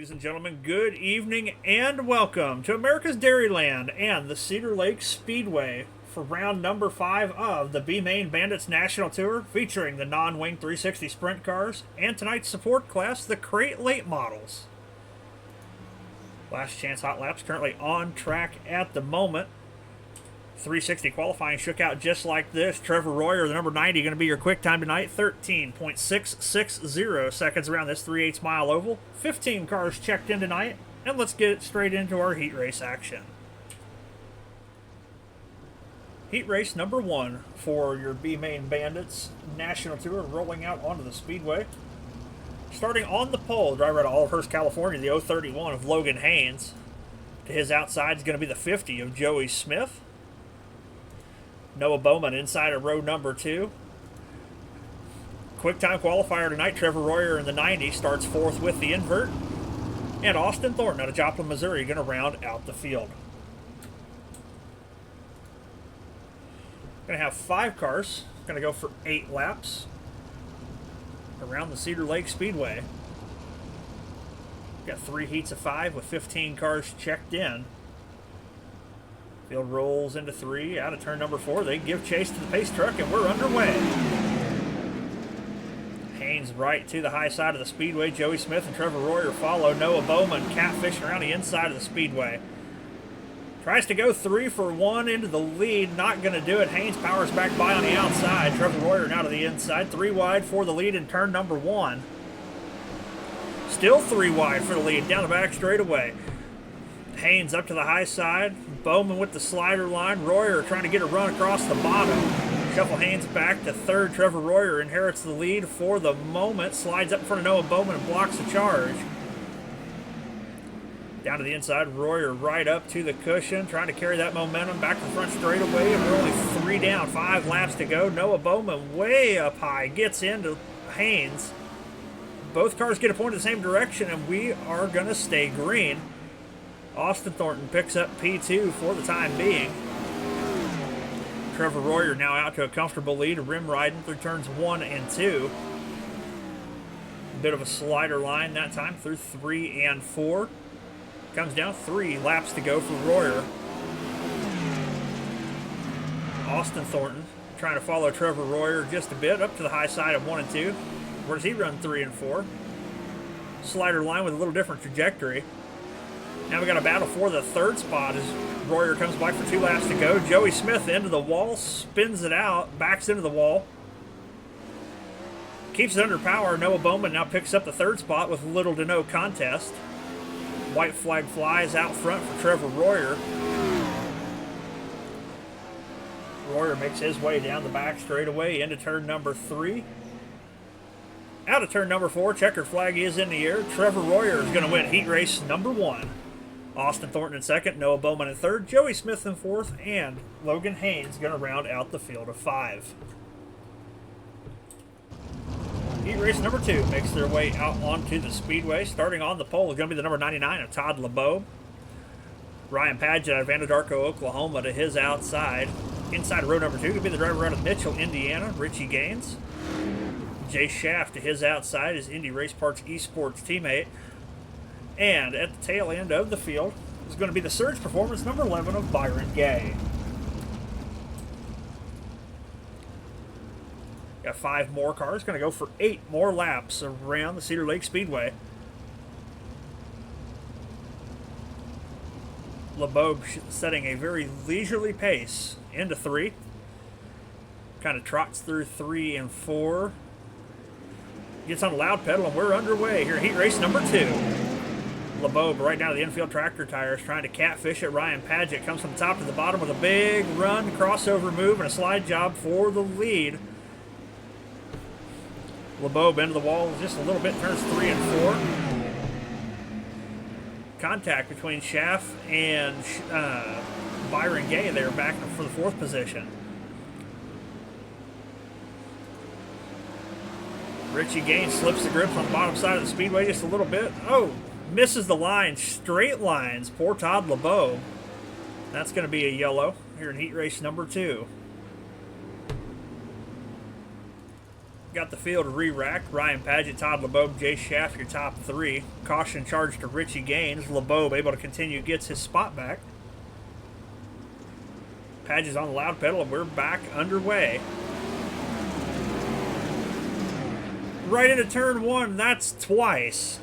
Ladies and gentlemen, good evening and welcome to America's Dairyland and the Cedar Lake Speedway for round number 5 of the B-Main Bandits National Tour, featuring the non-wing 360 sprint cars and tonight's support class, the Crate Late models. Last chance hot laps currently on track at the moment. 360 qualifying shook out just like this. Trevor Royer, the number 90, going to be your quick time tonight. 13.660 seconds around this 3/8 mile oval. 15 cars checked in tonight, and let's get straight into our heat race action. Heat race number 1 for your B-Main Bandits National Tour, rolling out onto the speedway. Starting on the pole, driver out of Olivehurst, California, the 031 of Logan Haynes. To his outside is going to be the 50 of Joey Smith. Noah Bowman inside of row number 2. Quick time qualifier tonight, Trevor Royer in the 90 starts 4th with the invert. And Austin Thornton out of Joplin, Missouri, going to round out the field. Going to have 5 cars. Going to go for 8 laps around the Cedar Lake Speedway. Got 3 heats of 5 with 15 cars checked in. Field rolls into 3, out of turn number 4. They give chase to the pace truck, and we're underway. Haynes right to the high side of the speedway. Joey Smith and Trevor Royer follow. Noah Bowman catfishing around the inside of the speedway. Tries to go 3 for 1 into the lead. Not going to do it. Haynes powers back by on the outside. Trevor Royer now to the inside. 3 wide for the lead in turn number 1. Still 3 wide for the lead down the back straightaway. Haynes up to the high side. Bowman with the slider line. Royer trying to get a run across the bottom. Shuffle Haynes back to 3rd. Trevor Royer inherits the lead for the moment. Slides up in front of Noah Bowman and blocks the charge. Down to the inside. Royer right up to the cushion. Trying to carry that momentum back to the front straightaway. And we're only 3 down. 5 laps to go. Noah Bowman way up high. Gets into Haynes. Both cars get a point in the same direction, and we are going to stay green. Austin Thornton picks up P2 for the time being. Trevor Royer now out to a comfortable lead, rim riding through turns 1 and 2. Bit of a slider line that time through 3 and 4. Comes down 3 laps to go for Royer. Austin Thornton trying to follow Trevor Royer just a bit up to the high side of 1 and 2. Where does he run 3 and 4? Slider line with a little different trajectory. Now we got a battle for the 3rd spot as Royer comes by for 2 laps to go. Joey Smith into the wall, spins it out, backs into the wall. Keeps it under power. Noah Bowman now picks up the 3rd spot with little to no contest. White flag flies out front for Trevor Royer. Royer makes his way down the back straightaway into turn number 3. Out of turn number 4, checkered flag is in the air. Trevor Royer is going to win heat race number 1. Austin Thornton in 2nd, Noah Bowman in 3rd, Joey Smith in 4th, and Logan Haynes going to round out the field of 5. Heat race number 2 makes their way out onto the speedway. Starting on the pole is going to be the number 99 of Todd LeBeau. Ryan Padgett out of Anadarko, Oklahoma to his outside. Inside of row number 2 going to be the driver out of Mitchell, Indiana, Richie Gaines. Jay Schaff to his outside, his Indy Race Parts Esports teammate. And at the tail end of the field is going to be the Surge Performance number 11 of Byron Gay. Got 5 more cars, going to go for 8 more laps around the Cedar Lake Speedway. LeBeau setting a very leisurely pace into 3. Kind of trots through 3 and 4. Gets on the loud pedal, and we're underway here. Heat race number 2. LeBeau right down to the infield tractor tires, trying to catfish it. Ryan Padgett comes from the top to the bottom with a big run, crossover move, and a slide job for the lead. LeBeau bend to the wall just a little bit, turns 3 and 4. Contact between Schaff and Byron Gay there, back for the 4th position. Richie Gaines slips the grips on the bottom side of the speedway just a little bit. Oh, misses the line. Straight lines. Poor Todd LeBeau. That's going to be a yellow here in heat race number 2. Got the field re-racked. Ryan Paget, Todd LeBeau, Jay Schaff, your top three. Caution charge to Richie Gaines. LeBeau able to continue, gets his spot back. Paget's on the loud pedal, and we're back underway. Right into turn one, that's twice.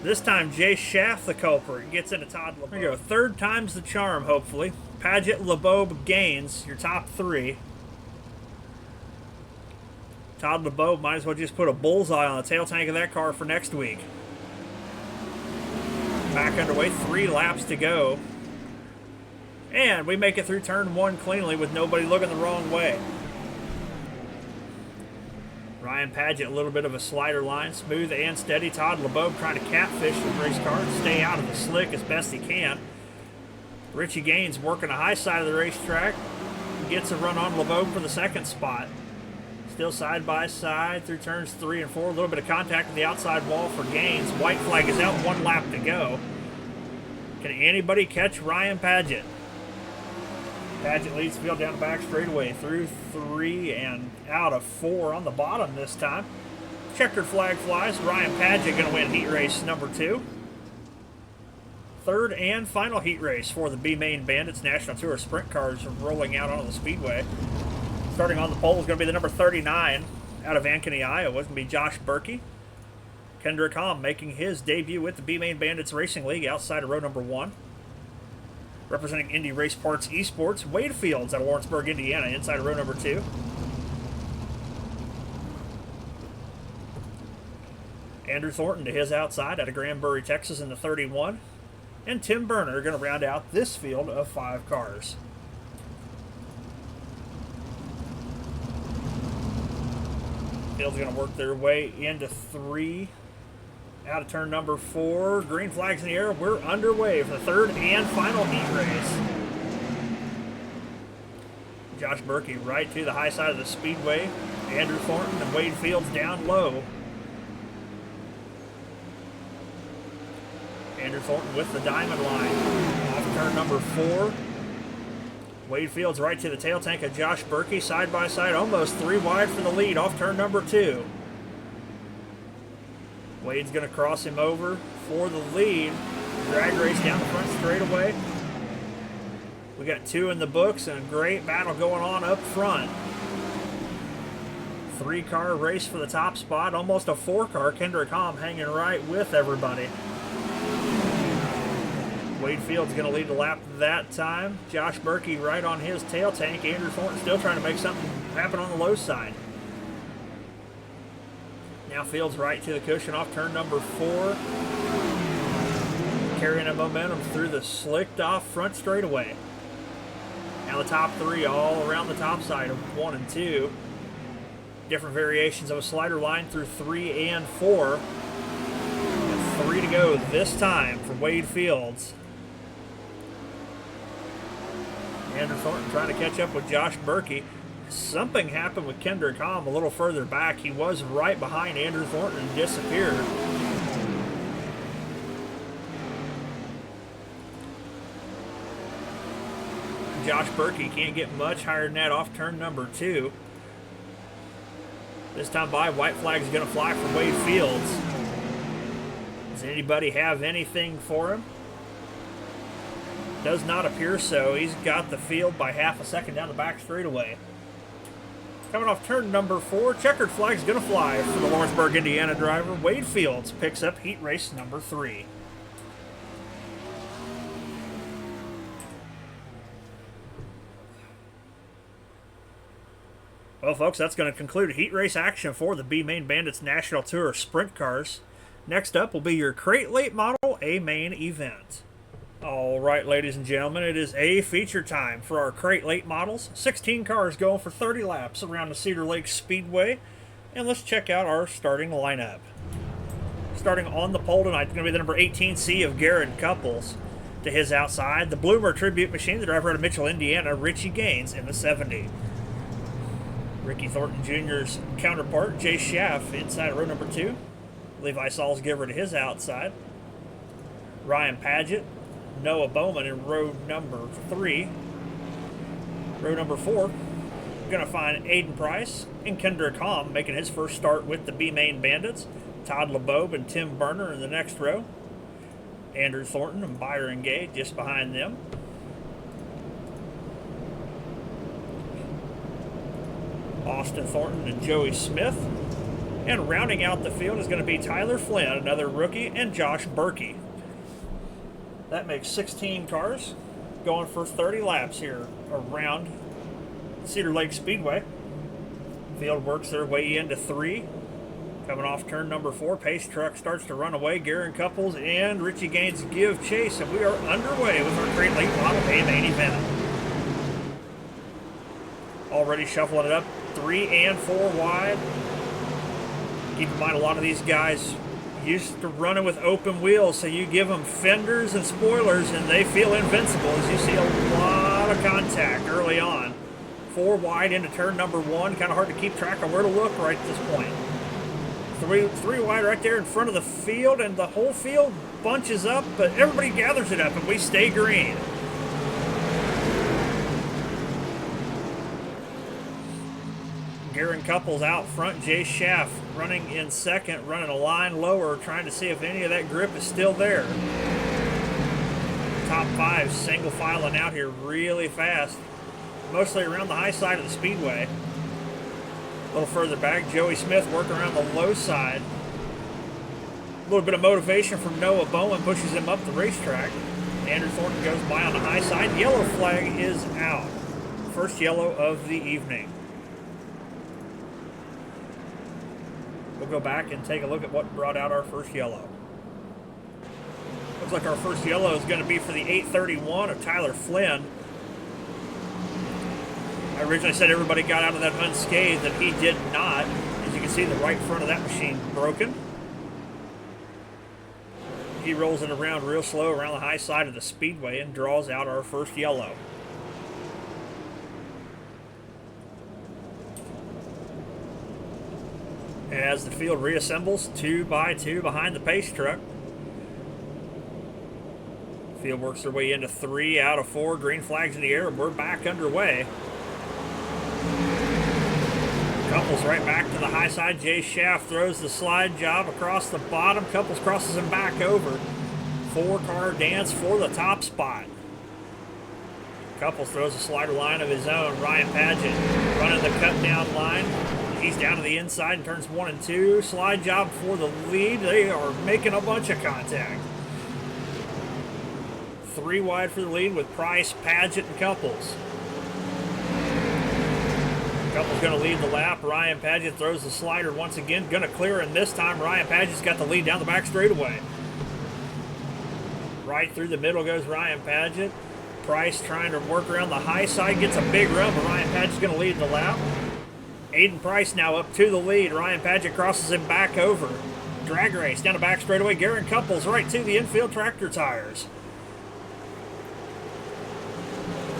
This time, Jay Schaff, the culprit, gets into Todd LeBeau. There you go, third time's the charm, hopefully. Paget, LeBeau, Gaines, your top three. Todd LeBeau might as well just put a bullseye on the tail tank of that car for next week. Back underway, 3 laps to go. And we make it through turn one cleanly with nobody looking the wrong way. Ryan Paget, a little bit of a slider line, smooth and steady. Todd LeBeau trying to catfish the race car and stay out of the slick as best he can. Richie Gaines working the high side of the racetrack. Gets a run on LeBeau for the second spot. Still side by side through turns 3 and 4. A little bit of contact with the outside wall for Gaines. White flag is out, 1 lap to go. Can anybody catch Ryan Paget? Paget leads the field down the back straightaway through 3 and out of 4 on the bottom this time. Checkered flag flies. Ryan Paget going to win heat race number 2. Third and final heat race for the B-Main Bandits National Tour Sprint cars rolling out onto the speedway. Starting on the pole is going to be the number 39 out of Ankeny, Iowa. It's going to be Josh Berkey. Kendrick Hom making his debut with the B-Main Bandits Racing League outside of row number 1. Representing Indy Race Parts Esports, Wade Fields out of Lawrenceburg, Indiana, inside of row number 2. Andrew Thornton to his outside out of Granbury, Texas in the 31. And Tim Berner going to round out this field of 5 cars. Field's going to work their way into 3. Out of turn number 4. Green flags in the air. We're underway for the third and final heat race. Josh Berkey right to the high side of the speedway. Andrew Thornton and Wade Fields down low. Andrew Thornton with the diamond line. Off turn number 4. Wade Fields right to the tail tank of Josh Berkey, side by side, almost 3 wide for the lead off turn number 2. Wade's going to cross him over for the lead. Drag race down the front straightaway. We got 2 in the books and a great battle going on up front. 3-car race for the top spot, almost a 4-car. Kendrick Hom hanging right with everybody. Wade Fields going to lead the lap that time. Josh Berkey right on his tail tank. Andrew Thornton still trying to make something happen on the low side. Now Fields right to the cushion off turn number 4. Carrying a momentum through the slicked off front straightaway. Now the top 3 all around the top side of 1 and 2. Different variations of a slider line through 3 and 4. And 3 to go this time for Wade Fields. Andrew Thornton trying to catch up with Josh Berkey. Something happened with Kendrick Hom a little further back. He was right behind Andrew Thornton and disappeared. Josh Berkey can't get much higher than that off turn number 2. This time by, white flag is going to fly for Wade Fields. Does anybody have anything for him? Does not appear so. He's got the field by half a second down the back straightaway. Coming off turn number 4, checkered flag's going to fly for the Lawrenceburg, Indiana driver. Wade Fields picks up heat race number 3. Well, folks, that's going to conclude heat race action for the B-Main Bandits National Tour Sprint Cars. Next up will be your Crate Late Model A main event. All right, ladies and gentlemen, it is A feature time for our Crate Late Models. 16 cars going for 30 laps around the Cedar Lake Speedway. And let's check out our starting lineup. Starting on the pole tonight is going to be the number 18C of Garrett Couples. To his outside, the Bloomer Tribute Machine, the driver out of Mitchell, Indiana, Richie Gaines in the 70. Ricky Thornton Jr.'s counterpart, Jay Schaff, inside row number 2. Levi Salzgiver to his outside. Ryan Paget, Noah Bowman in row number 3. Row number 4, going to find Aiden Price and Kendrick Hom making his first start with the B-Main Bandits. Todd LeBobe and Tim Berner in the next row. Andrew Thornton and Byron Gay just behind them. Austin Thornton and Joey Smith. And rounding out the field is going to be Tyler Flynn, another rookie, and Josh Berkey. That makes 16 cars going for 30 laps here around Cedar Lake Speedway. Field works their way into 3. Coming off turn number 4, pace truck starts to run away. Garen Couples and Richie Gaines give chase, and we are underway with our Great Lake Model A main event. Already shuffling it up, 3 and 4 wide. Keep in mind, a lot of these guys used to running with open wheels, so you give them fenders and spoilers and they feel invincible, as you see a lot of contact early on. 4 wide into turn number 1. Kind of hard to keep track of where to look right at this point. Three wide right there in front of the field, and the whole field bunches up, but everybody gathers it up and we stay green. Garen Couples out front. Jay Schaff running in second, running a line lower, trying to see if any of that grip is still there. Top 5 single filing out here really fast, mostly around the high side of the speedway. A little further back, Joey Smith working around the low side. A little bit of motivation from Noah Bowman pushes him up the racetrack. Andrew Thornton goes by on the high side. Yellow flag is out. First yellow of the evening. We'll go back and take a look at what brought out our first yellow. Looks like our first yellow is going to be for the 831 of Tyler Flynn. I originally said everybody got out of that unscathed, and he did not. As you can see, the right front of that machine broken. He rolls it around real slow around the high side of the speedway and draws out our first yellow. As the field reassembles 2 by 2 behind the pace truck. Field works their way into 3 out of 4. Green flags in the air. We're back underway. Couples right back to the high side. Jay Schaff throws the slide job across the bottom. Couples crosses him back over. 4-car dance for the top spot. Couples throws a slider line of his own. Ryan Padgett running the cut down line. He's down to the inside in turns 1 and 2. Slide job for the lead. They are making a bunch of contact. 3 wide for the lead with Price, Padgett, and Couples. Couples going to lead the lap. Ryan Padgett throws the slider once again. Going to clear, and this time Ryan Padgett's got the lead down the back straightaway. Right through the middle goes Ryan Padgett. Price trying to work around the high side. Gets a big run, but Ryan Padgett's going to lead the lap. Aiden Price now up to the lead. Ryan Padgett crosses him back over. Drag race down the back straightaway. Garen Couples right to the infield tractor tires.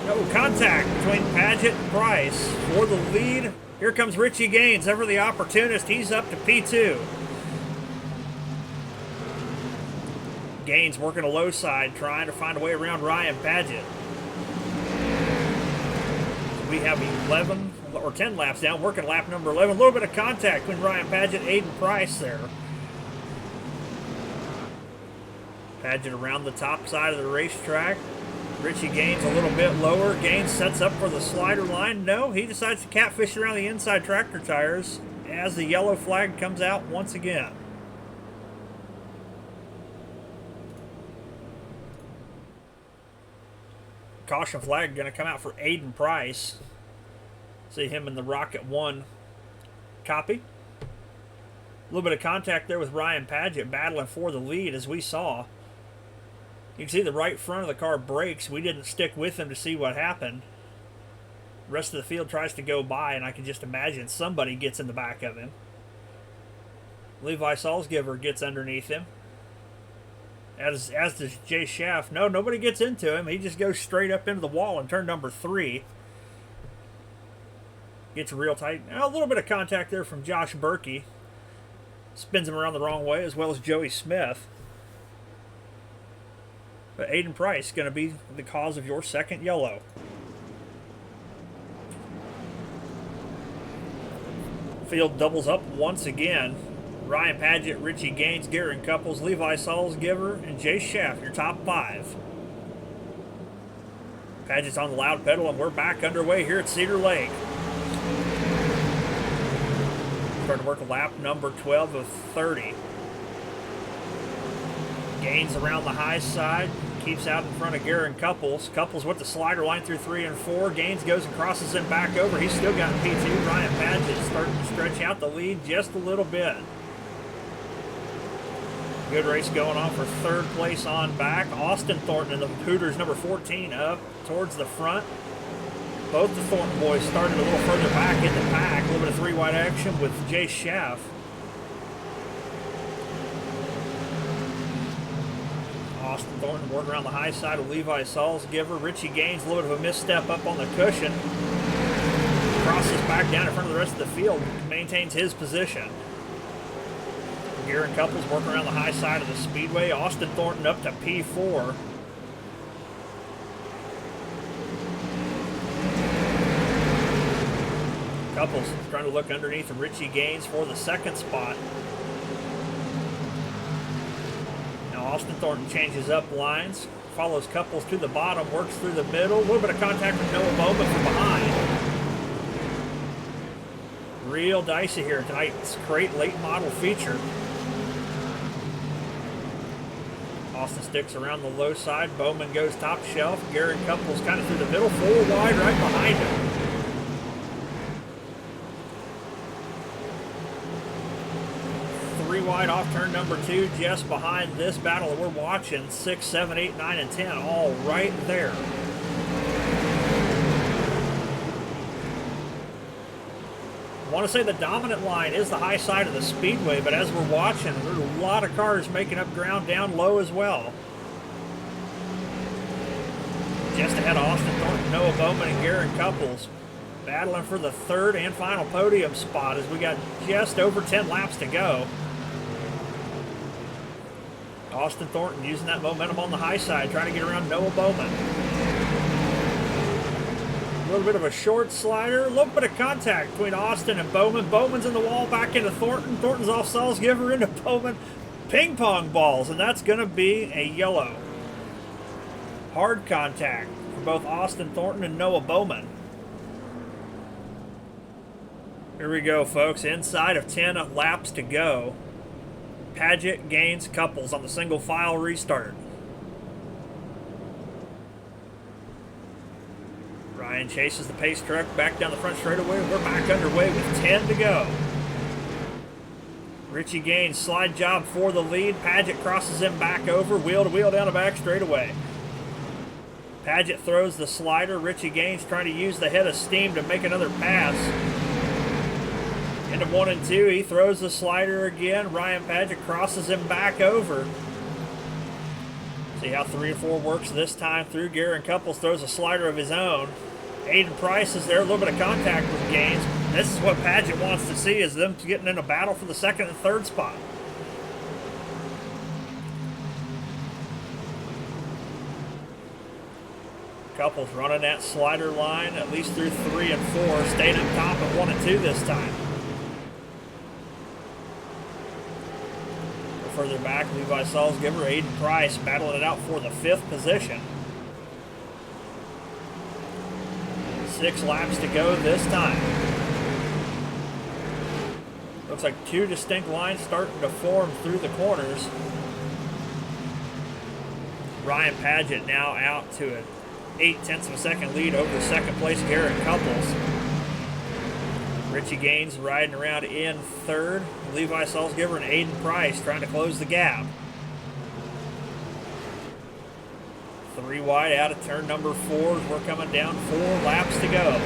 No contact between Padgett and Price for the lead. Here comes Richie Gaines, ever the opportunist. He's up to P2. Gaines working a low side, trying to find a way around Ryan Padgett. We have 11 or 10 laps down, working lap number 11. A little bit of contact between Ryan Padgett and Aiden Price there. Padgett around the top side of the racetrack. Richie Gaines a little bit lower. Gaines sets up for the slider line. No, he decides to catfish around the inside tractor tires as the yellow flag comes out once again. Caution flag going to come out for Aiden Price. See him in the Rocket 1 copy. A little bit of contact there with Ryan Padgett battling for the lead, as we saw. You can see the right front of the car brakes. We didn't stick with him to see what happened. The rest of the field tries to go by, and I can just imagine somebody gets in the back of him. Levi Salzgiver gets underneath him. As does Jay Schaff. No, nobody gets into him. He just goes straight up into the wall in turn number 3. Gets real tight. Now, a little bit of contact there from Josh Berkey. Spins him around the wrong way, as well as Joey Smith. But Aiden Price going to be the cause of your second yellow. Field doubles up once again. Ryan Paget, Richie Gaines, Garen Couples, Levi Salzgiver, and Jay Schaff, your top 5. Paget's on the loud pedal, and we're back underway here at Cedar Lake. Starting to work lap number 12 of 30. Gaines around the high side, keeps out in front of Garen Couples. Couples with the slider line through 3 and 4. Gaines goes and crosses him back over. He's still got P2. Ryan Paget starting to stretch out the lead just a little bit. Good race going on for 3rd place on back. Austin Thornton and the Hooters number 14 up towards the front. Both the Thornton boys started a little further back in the pack. A little bit of 3-wide action with Jay Schaff. Austin Thornton working around the high side of Levi Salzgiver. Richie Gaines, a little bit of a misstep up on the cushion. Crosses back down in front of the rest of the field. Maintains his position. Garen Couples working around the high side of the speedway. Austin Thornton up to P4. Couples trying to look underneath of Richie Gaines for the 2nd spot. Now Austin Thornton changes up lines, follows Couples to the bottom, works through the middle. A little bit of contact with Noah Bowman from behind. Real dicey here tonight's crate late model feature. Austin sticks around the low side. Bowman goes top shelf. Garen Couples kind of through the middle. 4 wide right behind him. Three wide off turn number 2 just behind this battle that we're watching. 6, 7, 8, 9, and 10 all right there. I want to say the dominant line is the high side of the speedway, but as we're watching, there's a lot of cars making up ground down low as well. Just ahead of Austin Thornton, Noah Bowman, and Garen Couples battling for the 3rd and final podium spot as we got just over 10 laps to go. Austin Thornton using that momentum on the high side, trying to get around Noah Bowman. A little bit of a short slider, a little bit of contact between Austin and Bowman. Bowman's in the wall, back into Thornton. Thornton's off Salzgiver into Bowman. Ping pong balls, and that's going to be a yellow. Hard contact for both Austin Thornton and Noah Bowman. Here we go, folks. Inside of 10 laps to go. Paget, Gaines, Couples on the single file restart. Ryan chases the pace truck back down the front straightaway. We're back underway with 10 to go. Richie Gaines, slide job for the lead. Paget crosses him back over, wheel to wheel down the back straightaway. Paget throws the slider. Richie Gaines trying to use the head of steam to make another pass. Into 1 and 2, he throws the slider again. Ryan Paget crosses him back over. See how 3 and 4 works this time through. Garen Couples throws a slider of his own. Aiden Price is there, a little bit of contact with Gaines. This is what Paget wants to see, is them getting in a battle for the 2nd and 3rd spot. Couples running that slider line at least through 3 and 4, staying up top at 1 and 2 this time. Further back, Levi Salzgiver, Aiden Price battling it out for the 5th position. 6 laps to go this time. Looks like 2 distinct lines starting to form through the corners. Ryan Paget now out to an 0.8 of a second lead over 2nd place Garen Couples. Richie Gaines riding around in 3rd. Levi Salzgiver and Aiden Price trying to close the gap. 3 wide out of turn number 4. We're coming down 4 laps to go.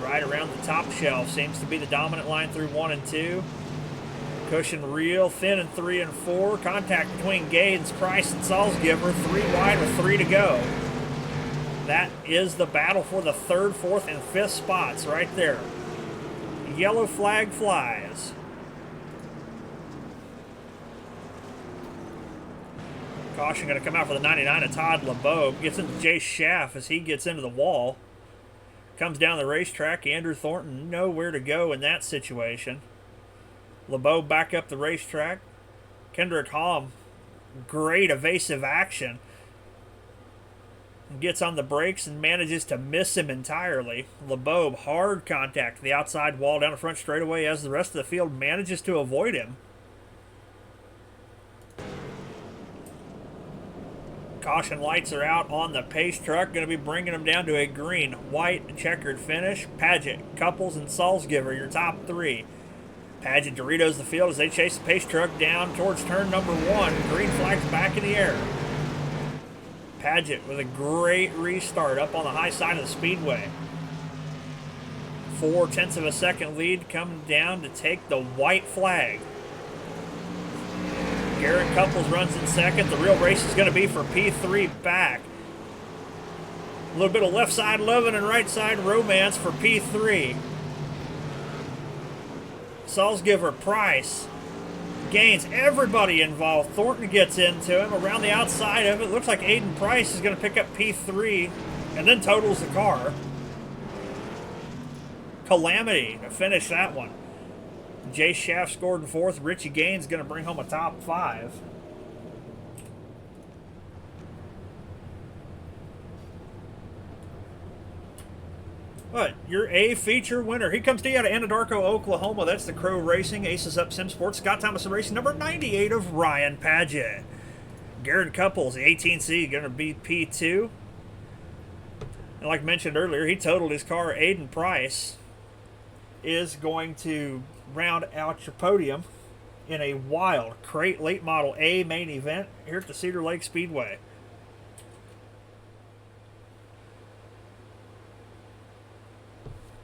Right around the top shelf seems to be the dominant line through 1 and 2. Cushion real thin in 3 and 4. Contact between Gaines, Price, and Salzgiver. 3 wide with 3 to go. That is the battle for the 3rd, 4th, and 5th spots right there. Yellow flag flies. Caution going to come out for the 99 of Todd LeBeau. Gets into Jay Schaff as he gets into the wall. Comes down the racetrack. Andrew Thornton nowhere to go in that situation. LeBeau back up the racetrack. Kendrick Hom, great evasive action. Gets on the brakes and manages to miss him entirely. LeBeau, hard contact to the outside wall down the front straightaway as the rest of the field manages to avoid him. Caution lights are out on the pace truck. Going to be bringing them down to a green, white, checkered finish. Paget, Couples, and Salzgiver, your top three. Paget Doritos the field as they chase the pace truck down towards turn number 1. Green flag's back in the air. Paget with a great restart up on the high side of the speedway. 0.4 of a second lead coming down to take the white flag. Garrett Couples runs in second. The real race is going to be for P3 back. A little bit of left side loving and right side romance for P3. Salzgiver, Price, Gaines, everybody involved. Thornton gets into him around the outside of it. Looks like Aiden Price is going to pick up P3 and then totals the car. Calamity to finish that one. Jay Schaff scored in fourth. Richie Gaines going to bring home a top 5. But your A feature winner, he comes to you out of Anadarko, Oklahoma. That's the Crow Racing, Aces Up Sim Sports, Scott Thomas Racing, number 98 of Ryan Paget. Garrett Couples, the 18C, going to be P2. And like mentioned earlier, he totaled his car. Aiden Price is going to round out your podium in a wild crate late model A main event here at the Cedar Lake Speedway.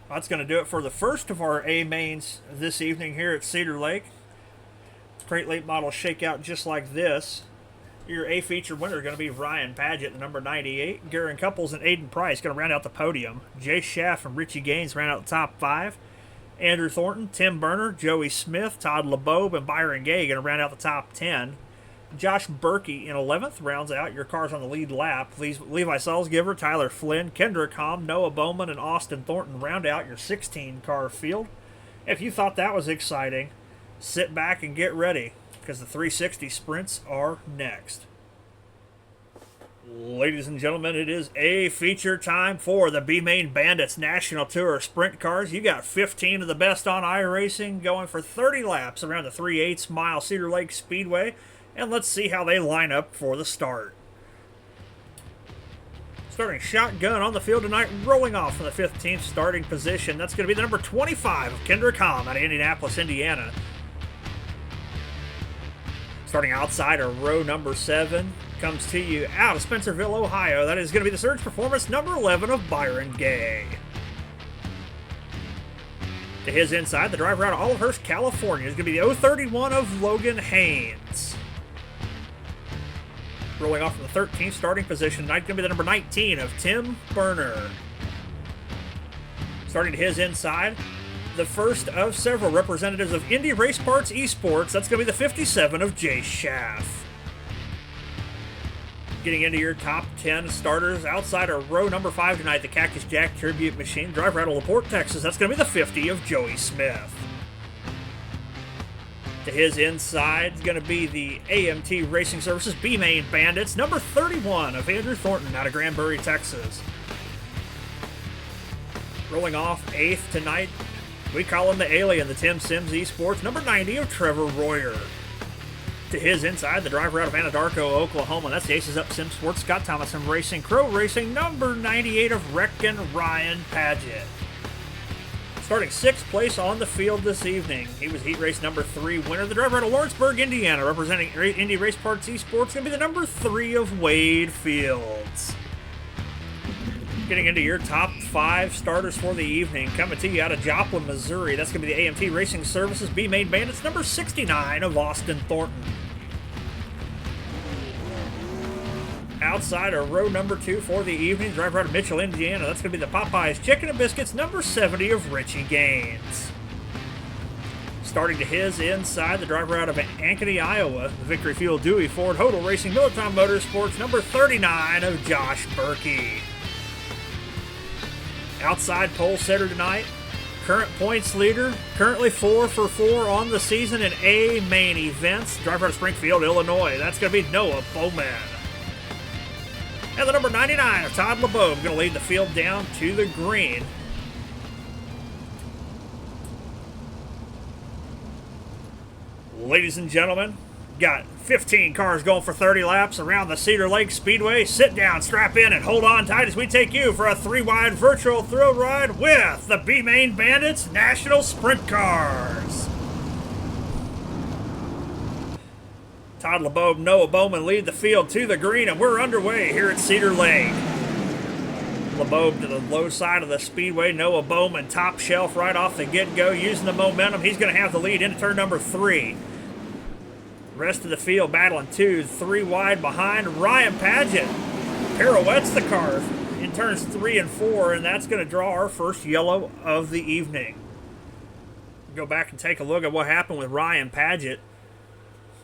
That's going to do it for the first of our A mains this evening here at Cedar Lake. Crate late model shakeout just like this. Your A feature winner is going to be Ryan Paget, the number 98. Garrett Couples and Aiden Price going to round out the podium. Jay Schaff and Richie Gaines round out the top 5. Andrew Thornton, Tim Berner, Joey Smith, Todd LeBeau, and Byron Gay going to round out the top 10. Josh Berkey in 11th rounds out your cars on the lead lap. Levi Salzgiver, Tyler Flynn, Kendrick Hom, Noah Bowman, and Austin Thornton round out your 16-car field. If you thought that was exciting, sit back and get ready, because the 360 sprints are next. Ladies and gentlemen, it is A feature time for the B-Main Bandits National Tour Sprint Cars. You got 15 of the best on iRacing going for 30 laps around the 3/8 mile Cedar Lake Speedway. And let's see how they line up for the start. Starting shotgun on the field tonight, rolling off from the 15th starting position. That's going to be the number 25 of Kendrick Hom out of Indianapolis, Indiana. Starting outside of row number 7, comes to you out of Spencerville, Ohio. That is going to be the Surge Performance number 11 of Byron Gay. To his inside, the driver out of Olivehurst, California is going to be the 031 of Logan Haynes. Rolling off from the 13th starting position tonight, going to be the number 19 of Tim Berner. Starting to his inside, the first of several representatives of Indy Race Parts Esports. That's going to be the 57 of Jay Schaff. Getting into your top 10 starters outside of row number 5 tonight, the Cactus Jack Tribute Machine. Driver out of LaPorte, Texas. That's going to be the 50 of Joey Smith. To his inside is going to be the AMT Racing Services B-Main Bandits, number 31 of Andrew Thornton out of Granbury, Texas. Rolling off 8th tonight, we call him the Alien, the Tim Sims Esports, number 90 of Trevor Royer. To his inside, the driver out of Anadarko, Oklahoma. That's the Aces Up Sim Sports, Scott Thomas Racing, Crow Racing, number 98 of Reckon Ryan Paget. Starting 6th place on the field this evening. He was heat race number 3 winner. The driver out of Lawrenceburg, Indiana, representing Indy Race Parts Esports, going to be the number 3 of Wade Fields. Getting into your top 5 starters for the evening, coming to you out of Joplin, Missouri. That's going to be the AMT Racing Services B-Main Bandits, number 69 of Austin Thornton. Outside of row number 2 for the evening, driver out of Mitchell, Indiana. That's going to be the Popeyes Chicken and Biscuits, number 70 of Richie Gaines. Starting to his inside, the driver out of Ankeny, Iowa. The Victory Fuel Dewey Ford Hodel Racing Millertown Motorsports, number 39 of Josh Berkey. outside pole sitter tonight. Current points leader, currently 4 for 4 on the season in A main events. Driver out of Springfield, Illinois. That's going to be Noah Bowman. And the number 99 of Todd LeBeau going to lead the field down to the green. Ladies and gentlemen, got 15 cars going for 30 laps around the Cedar Lake Speedway. Sit down, strap in, and hold on tight as we take you for a 3-wide virtual thrill ride with the B-Main Bandits National Sprint Cars. Todd LeBeau, Noah Bowman lead the field to the green, and we're underway here at Cedar Lake. LeBeau to the low side of the speedway. Noah Bowman top shelf right off the get-go, using the momentum. He's going to have the lead into turn number 3. Rest of the field battling 2, 3 wide behind. Ryan Paget pirouettes the car in turns 3 and 4, and that's going to draw our first yellow of the evening. Go back and take a look at what happened with Ryan Paget.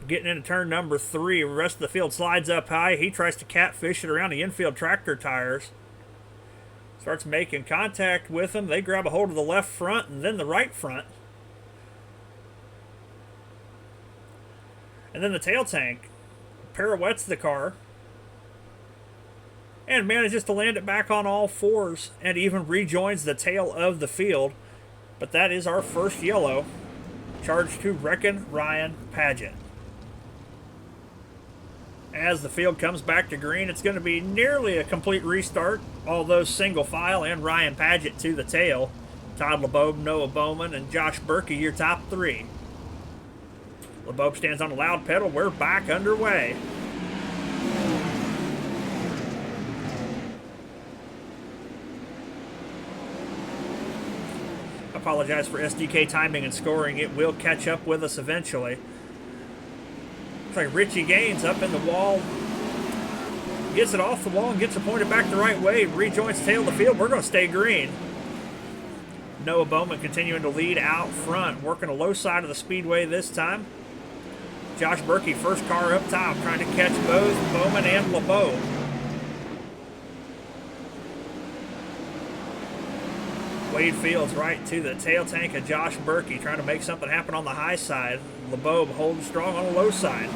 Getting into turn number 3, the rest of the field slides up high. He tries to catfish it around the infield tractor tires. Starts making contact with them. They grab a hold of the left front and then the right front. And then the tail tank pirouettes the car and manages to land it back on all fours and even rejoins the tail of the field. But that is our first yellow, charged to Reckon Ryan Paget. As the field comes back to green, it's going to be nearly a complete restart, although single file and Ryan Paget to the tail. Todd LeBeau, Noah Bowman, and Josh Berkey, your top 3. LeBeau stands on the loud pedal. We're back underway. Apologize for SDK timing and scoring. It will catch up with us eventually. Looks like Richie Gaines up in the wall. Gets it off the wall and gets it pointed back the right way. Rejoins tail of the field. We're going to stay green. Noah Bowman continuing to lead out front. Working a low side of the speedway this time. Josh Berkey, first car up top, trying to catch both Bowman and LeBeau. Wade Fields right to the tail tank of Josh Berkey, trying to make something happen on the high side. LeBeau holding strong on the low side.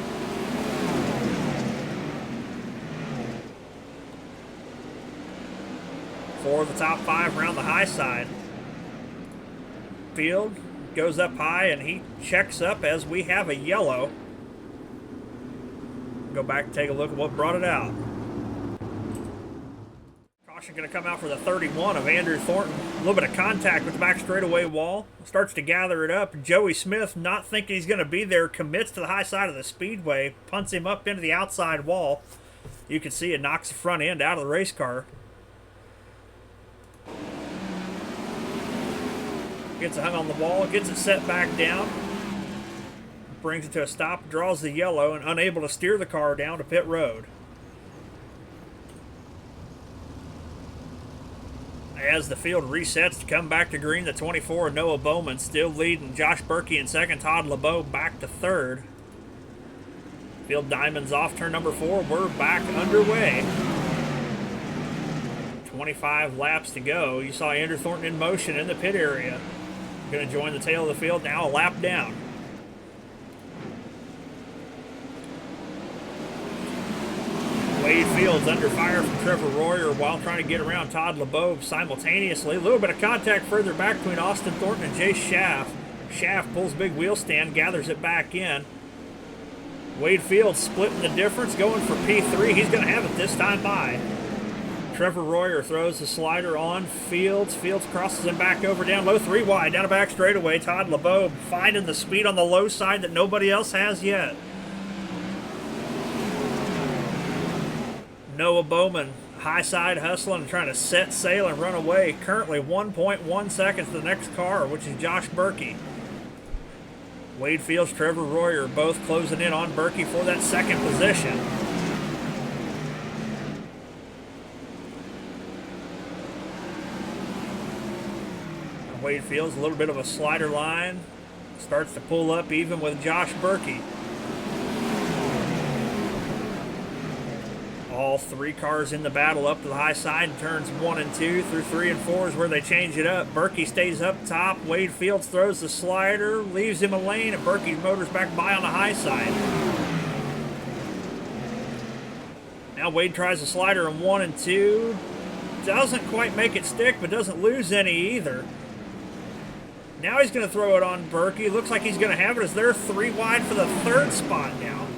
Four of the top 5 around the high side. Field goes up high and he checks up as we have a yellow. Go back and take a look at what brought it out. Caution going to come out for the 31 of Andrew Thornton. A little bit of contact with the back straightaway wall. Starts to gather it up. Joey Smith, not thinking he's going to be there, commits to the high side of the speedway. Punts him up into the outside wall. You can see it knocks the front end out of the race car. Gets it hung on the wall. Gets it set back down. Brings it to a stop, draws the yellow, and unable to steer the car down to pit road. As the field resets to come back to green, the 24, Noah Bowman still leading. Josh Berkey in second, Todd LeBeau back to third. Field diamonds off turn number 4. We're back underway. 25 laps to go. You saw Andrew Thornton in motion in the pit area. Going to join the tail of the field, now a lap down. Wade Fields under fire from Trevor Royer while trying to get around Todd LeBeau simultaneously. A little bit of contact further back between Austin Thornton and Jay Schaff. Schaff pulls big wheel stand, gathers it back in. Wade Fields splitting the difference, going for P3. He's going to have it this time by. Trevor Royer throws the slider on Fields. Fields crosses him back over down low, 3 wide, down a back straightaway. Todd LeBeau finding the speed on the low side that nobody else has yet. Noah Bowman, high side hustling and trying to set sail and run away. Currently 1.1 seconds to the next car, which is Josh Berkey. Wade Fields, Trevor Royer, both closing in on Berkey for that second position. Wade Fields, a little bit of a slider line. Starts to pull up even with Josh Berkey. All three cars in the battle up to the high side in turns 1 and 2 through 3 and 4 is where they change it up. Berkey stays up top. Wade Fields throws the slider, leaves him a lane, and Berkey motors back by on the high side. Now Wade tries the slider in 1 and 2. Doesn't quite make it stick, but doesn't lose any either. Now he's going to throw it on Berkey. Looks like he's going to have it as they're 3 wide for the 3rd spot now.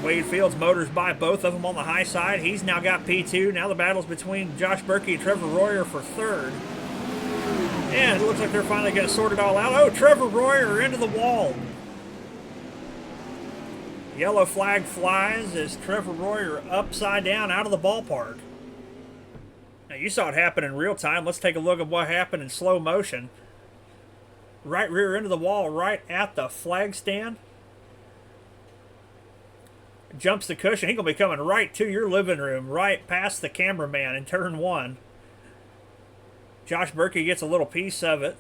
Wade Fields motors by both of them on the high side. He's now got P2. Now the battle's between Josh Berkey and Trevor Royer for 3rd. And it looks like they're finally going to sort it all out. Oh, Trevor Royer into the wall. Yellow flag flies as Trevor Royer upside down out of the ballpark. Now you saw it happen in real time. Let's take a look at what happened in slow motion. Right rear into the wall, right at the flag stand. Jumps the cushion. He's going to be coming right to your living room, right past the cameraman in turn 1. Josh Berkey gets a little piece of it.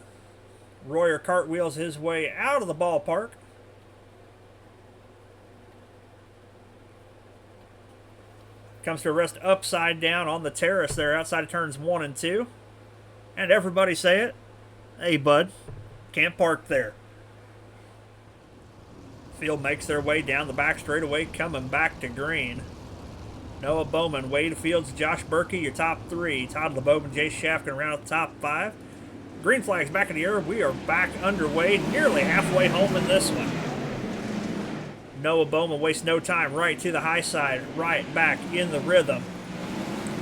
Royer cartwheels his way out of the ballpark. Comes to a rest upside down on the terrace there outside of turns 1 and 2. And everybody say it. Hey, bud. Can't park there. Field makes their way down the back straightaway, coming back to green. Noah Bowman, Wade Fields, Josh Berkey, your top 3. Todd LeBeau and Jay Schaff going to round out the top 5. Green flag's back in the air. We are back underway, nearly halfway home in this one. Noah Bowman wastes no time, right to the high side, right back in the rhythm.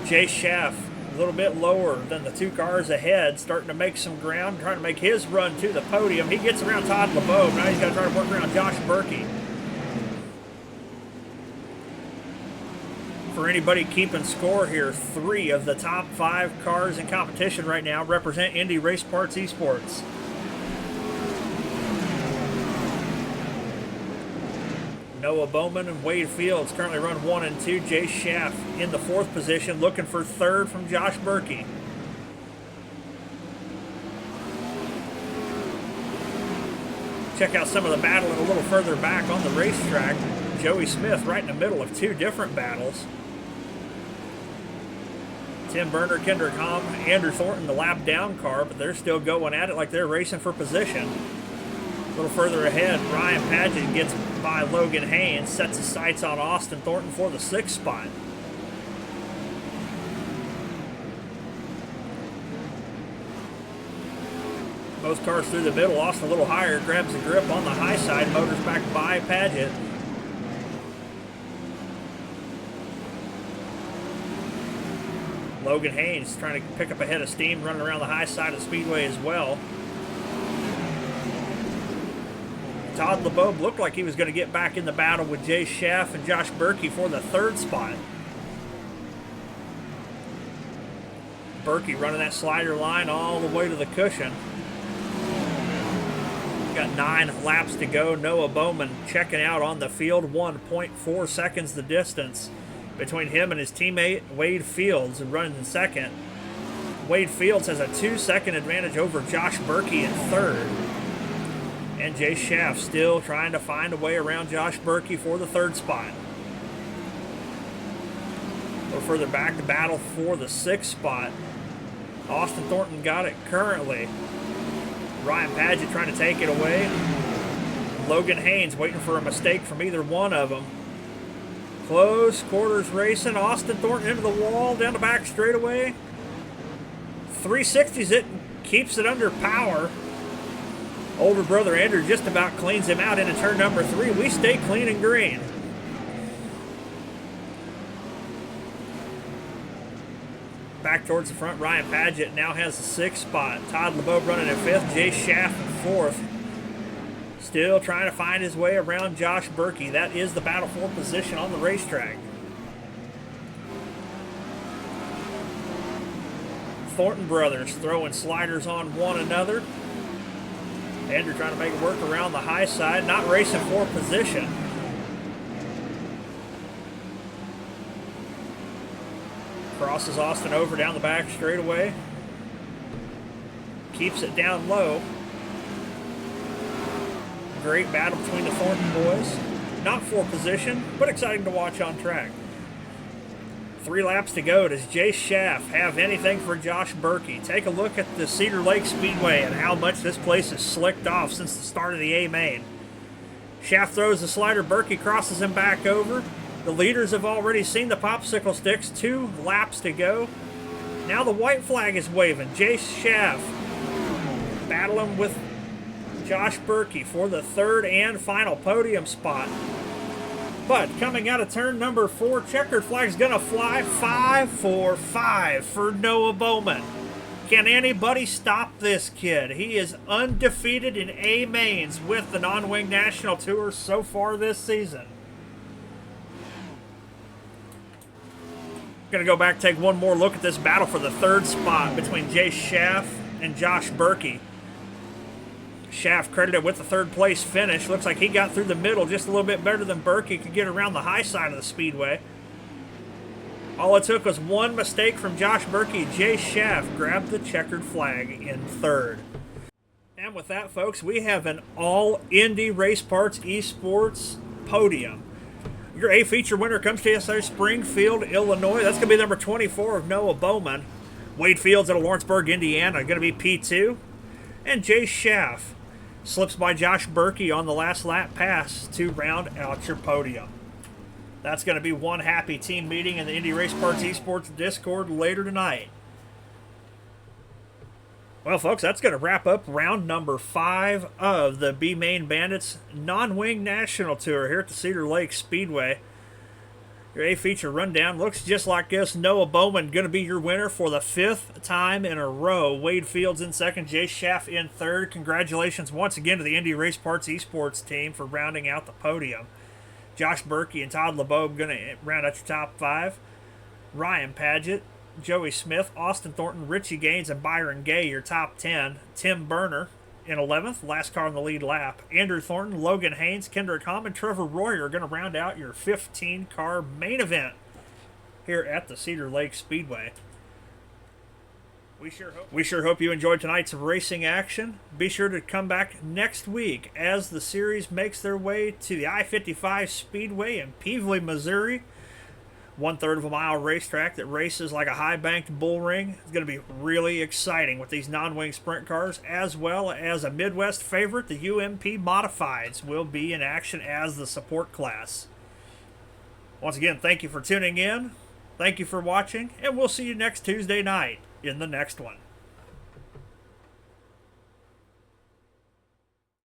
Jay Schaff, a little bit lower than the 2 cars ahead, starting to make some ground, trying to make his run to the podium. He gets around Todd LeBeau. Now he's got to try to work around Josh Berkey. For anybody keeping score here, 3 of the top 5 cars in competition right now represent Indy Race Parts Esports. Noah Bowman and Wade Fields currently run 1 and 2. Jay Schaff in the 4th position, looking for 3rd from Josh Berkey. Check out some of the battling a little further back on the racetrack. Joey Smith right in the middle of 2 different battles. Tim Burner, Kendrick Hom, Andrew Thornton, the lap down car, but they're still going at it like they're racing for position. A little further ahead, Ryan Padgett gets by Logan Haynes, sets his sights on Austin Thornton for the 6th spot. Both cars through the middle. Austin a little higher, grabs a grip on the high side, motors back by Padgett. Logan Haynes trying to pick up a head of steam, running around the high side of the speedway as well. Todd LeBeau looked like he was going to get back in the battle with Jay Schaff and Josh Berkey for the 3rd spot. Berkey running that slider line all the way to the cushion. Got 9 laps to go. Noah Bowman checking out on the field. 1.4 seconds the distance between him and his teammate Wade Fields running in 2nd. Wade Fields has a 2-second advantage over Josh Berkey in 3rd. And Jay Schaff still trying to find a way around Josh Berkey for the 3rd spot. A little further back, the battle for the 6th spot. Austin Thornton got it currently. Ryan Padgett trying to take it away. Logan Haynes waiting for a mistake from either one of them. Close quarters racing. Austin Thornton into the wall, down the back straightaway. 360s it, keeps it under power. Older brother Andrew just about cleans him out into turn number 3. We stay clean and green. Back towards the front, Ryan Padgett now has the 6th spot. Todd LeBeau running in 5th, Jay Schaff in 4th. Still trying to find his way around Josh Berkey. That is the battle for position on the racetrack. Thornton brothers throwing sliders on one another. Andrew trying to make it work around the high side, not racing for position. Crosses Austin over down the back straightaway. Keeps it down low. great battle between the Thornton boys. Not for position, but exciting to watch on track. 3 laps to go. Does Jace Schaff have anything for Josh Berkey? Take a look at the Cedar Lake Speedway and how much this place is slicked off since the start of the A-Main. Schaff throws the slider. Berkey crosses him back over. The leaders have already seen the popsicle sticks. 2 laps to go. Now the white flag is waving. Jace Schaff battling with Josh Berkey for the 3rd and final podium spot. But coming out of turn number 4, checkered flag's gonna fly. 5-4-5 for Noah Bowman. Can anybody stop this kid? He is undefeated in A-Mains with the non-wing national tour so far this season. Gonna go back, take one more look at this battle for the 3rd spot between Jace Schaff and Josh Berkey. Schaff credited with the 3rd place finish. Looks like he got through the middle just a little bit better than Berkey. Could get around the high side of the speedway. All it took was one mistake from Josh Berkey. Jace Schaff grabbed the checkered flag in 3rd. And with that, folks, we have an all-Indy Race Parts Esports podium. Your A feature winner comes to us out of Springfield, Illinois. That's going to be number 24 of Noah Bowman. Wade Fields out of Lawrenceburg, Indiana, going to be P2. And Jace Schaff slips by Josh Berkey on the last lap pass to round out your podium. That's going to be one happy team meeting in the Indy Race Parts Esports Discord later tonight. Well, folks, that's going to wrap up round number 5 of the B-Main Bandits non-wing national tour here at the Cedar Lake Speedway. Your A-feature rundown looks just like this. Noah Bowman going to be your winner for the 5th time in a row. Wade Fields in 2nd, Jace Schaff in 3rd. Congratulations once again to the Indy Race Parts Esports team for rounding out the podium. Josh Berkey and Todd LeBeau going to round out your top 5. Ryan Padgett, Joey Smith, Austin Thornton, Richie Gaines, and Byron Gay, your top 10. Tim Berner in 11th, last car on the lead lap. Andrew Thornton, Logan Haynes, Kendrick Hammond, Trevor Royer are going to round out your 15-car main event here at the Cedar Lake Speedway. We sure hope you enjoyed tonight's racing action. Be sure to come back next week as the series makes their way to the I-55 Speedway in Peevely, Missouri. 1/3 of a mile racetrack that races like a high-banked bull ring. It's going to be really exciting with these non-wing sprint cars, as well as a Midwest favorite. The UMP Modifieds will be in action as the support class. Once again, thank you for tuning in. Thank you for watching, and we'll see you next Tuesday night in the next one.